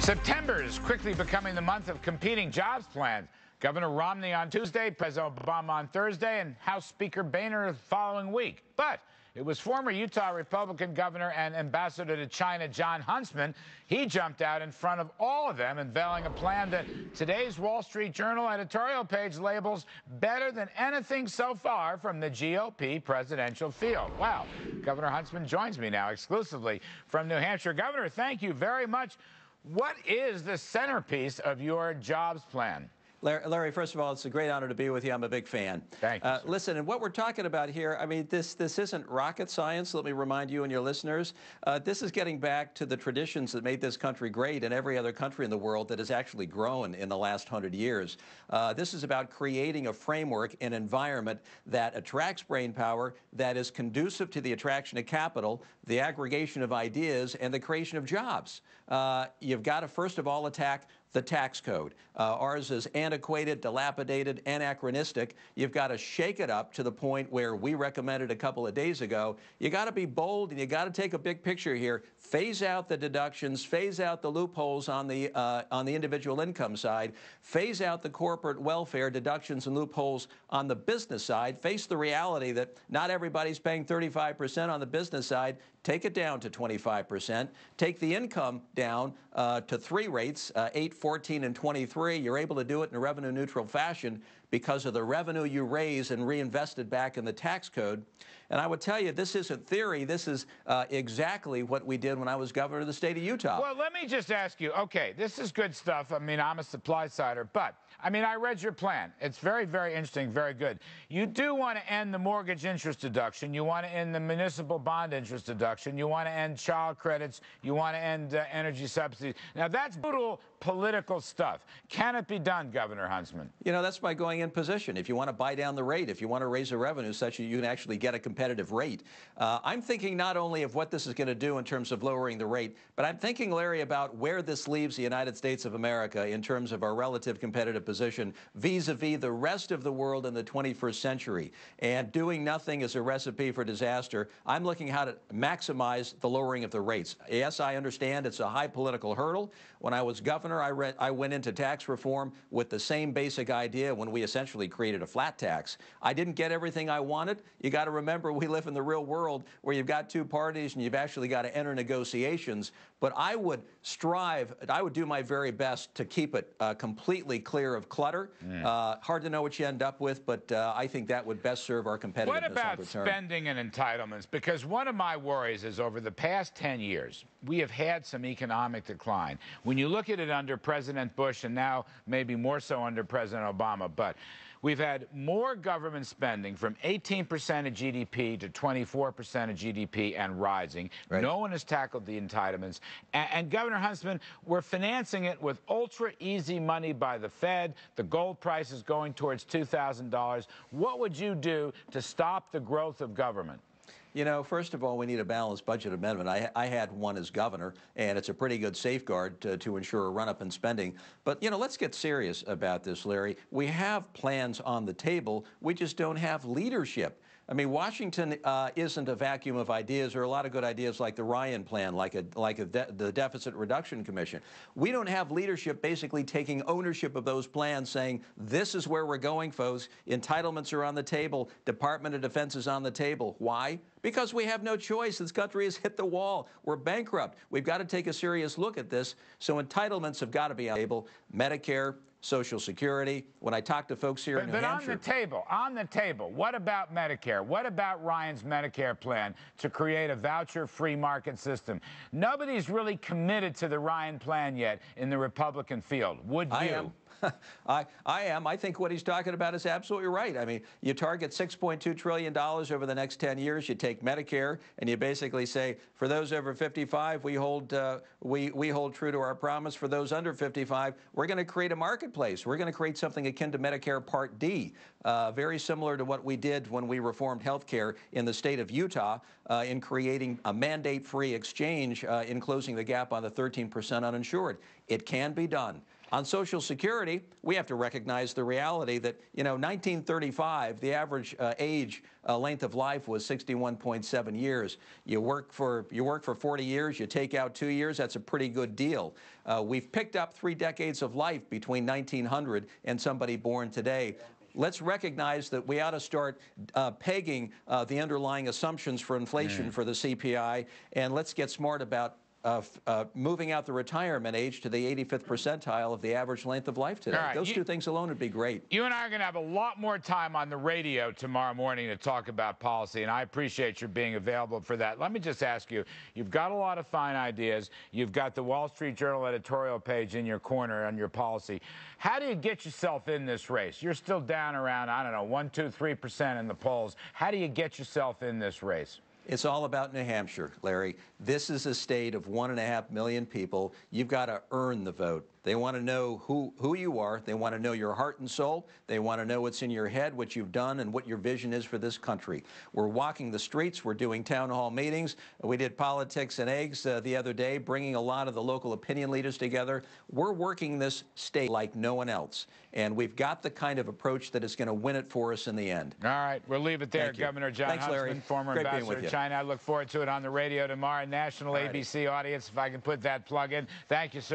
September is quickly becoming the month of competing jobs plans. Governor Romney on Tuesday, President Obama on Thursday, and House Speaker Boehner the following week. But it was former Utah Republican governor and ambassador to China, Jon Huntsman. He jumped out in front of all of them, unveiling a plan that today's Wall Street Journal editorial page labels better than anything so far from the GOP presidential field. Wow. Governor Huntsman joins me now exclusively from New Hampshire. Governor, thank you very much. What is the centerpiece of your jobs plan? Larry, first of all, it's a great honor to be with you. I'm a big fan. Thank you. Listen, and what we're talking about here, I mean, this isn't rocket science. Let me remind you and your listeners. This is getting back to the traditions that made this country great and every other country in the world that has actually grown in the last 100 years. This is about creating a framework, an environment that attracts brain power, that is conducive to the attraction of capital, the aggregation of ideas, and the creation of jobs. You've got to, first of all, attack the tax code. Ours is antiquated, dilapidated, anachronistic. You've got to shake it up to the point where we recommended a couple of days ago. You got to be bold, and you got to take a big picture here. Phase out the deductions, phase out the loopholes on the individual income side, phase out the corporate welfare deductions and loopholes on the business side. Face the reality that not everybody's paying 35% on the business side. Take it down to 25%. Take the income down to 3 rates, 8, 14, and 23. You're able to do it in a revenue-neutral fashion because of the revenue you raise and reinvested back in the tax code. And I would tell you, this isn't theory. This is exactly what we did when I was governor of the state of Utah. Well, let me just ask you, okay, this is good stuff. I mean, I'm a supply-sider, but, I mean, I read your plan. It's very, very interesting, very good. You do want to end the mortgage interest deduction. You want to end the municipal bond interest deduction. You want to end child credits. You want to end energy subsidies. Now, that's brutal political stuff. Can it be done, Governor Huntsman? You know, that's my going-in position. If you want to buy down the rate, if you want to raise the revenue such that you can actually get a competitive rate. I'm thinking not only of what this is going to do in terms of lowering the rate, but I'm thinking, Larry, about where this leaves the United States of America in terms of our relative competitive position vis-a-vis the rest of the world in the 21st century. And doing nothing is a recipe for disaster. I'm looking how to maximize the lowering of the rates. Yes, I understand it's a high political hurdle. When I was governor, I went into tax reform with the same basic idea when we essentially created a flat tax. I didn't get everything I wanted. You got to remember, we live in the real world where you've got 2 parties and you've actually got to enter negotiations. But I would strive, I would do my very best to keep it completely clear of clutter. Hard to know what you end up with, but I think that would best serve our competitiveness. What about spending and entitlements? Because one of my worries is over the past 10 years, we have had some economic decline. When you look at it under President Bush and now maybe more so under President Obama, but we've had more government spending from 18% of GDP to 24% of GDP and rising. Right. No one has tackled the entitlements. And Governor Huntsman, we're financing it with ultra-easy money by the Fed. The gold price is going towards $2,000. What would you do to stop the growth of government? You know, first of all, we need a balanced budget amendment. I had one as governor, and it's a pretty good safeguard to ensure a run-up in spending. But, you know, let's get serious about this, Larry. We have plans on the table. We just don't have leadership. I mean, Washington isn't a vacuum of ideas. There are a lot of good ideas like the Ryan Plan, the Deficit Reduction Commission. We don't have leadership basically taking ownership of those plans, saying, this is where we're going, folks. Entitlements are on the table. Department of Defense is on the table. Why? Because we have no choice. This country has hit the wall. We're bankrupt. We've got to take a serious look at this. So entitlements have got to be on the table. Medicare, Social Security. When I talk to folks here in New Hampshire. On the table, what about Medicare? What about Ryan's Medicare plan to create a voucher-free market system? Nobody's really committed to the Ryan plan yet in the Republican field. Would you? I am. I am. I think what he's talking about is absolutely right. I mean, you target $6.2 trillion over the next 10 years. You take Medicare, and you basically say, for those over 55, we hold true to our promise. For those under 55, we're going to create a marketplace. We're going to create something akin to Medicare Part D, very similar to what we did when we reformed health care in the state of Utah in creating a mandate-free exchange in closing the gap on the 13% uninsured. It can be done. On Social Security, we have to recognize the reality that, 1935, the average length of life was 61.7 years. You work for 40 years, you take out 2 years, that's a pretty good deal. We've picked up 3 decades of life between 1900 and somebody born today. Let's recognize that we ought to start pegging the underlying assumptions for inflation for the CPI, and let's get smart about moving out the retirement age to the 85th percentile of the average length of life today. Right. Those two things alone would be great. You and I are going to have a lot more time on the radio tomorrow morning to talk about policy, and I appreciate your being available for that. Let me just ask you, you've got a lot of fine ideas. You've got the Wall Street Journal editorial page in your corner on your policy. How do you get yourself in this race? You're still down around, I don't know, 1, 2, 3% in the polls. How do you get yourself in this race? It's all about New Hampshire, Larry. This is a state of 1.5 million people. You've got to earn the vote. They want to know who you are. They want to know your heart and soul. They want to know what's in your head, what you've done, and what your vision is for this country. We're walking the streets. We're doing town hall meetings. We did Politics and Eggs the other day, bringing a lot of the local opinion leaders together. We're working this state like no one else, and we've got the kind of approach that is going to win it for us in the end. All right, we'll leave it there. Governor Jon Huntsman, former ambassador to China. I look forward to it on the radio tomorrow. National ABC audience, if I can put that plug in. Thank you, sir.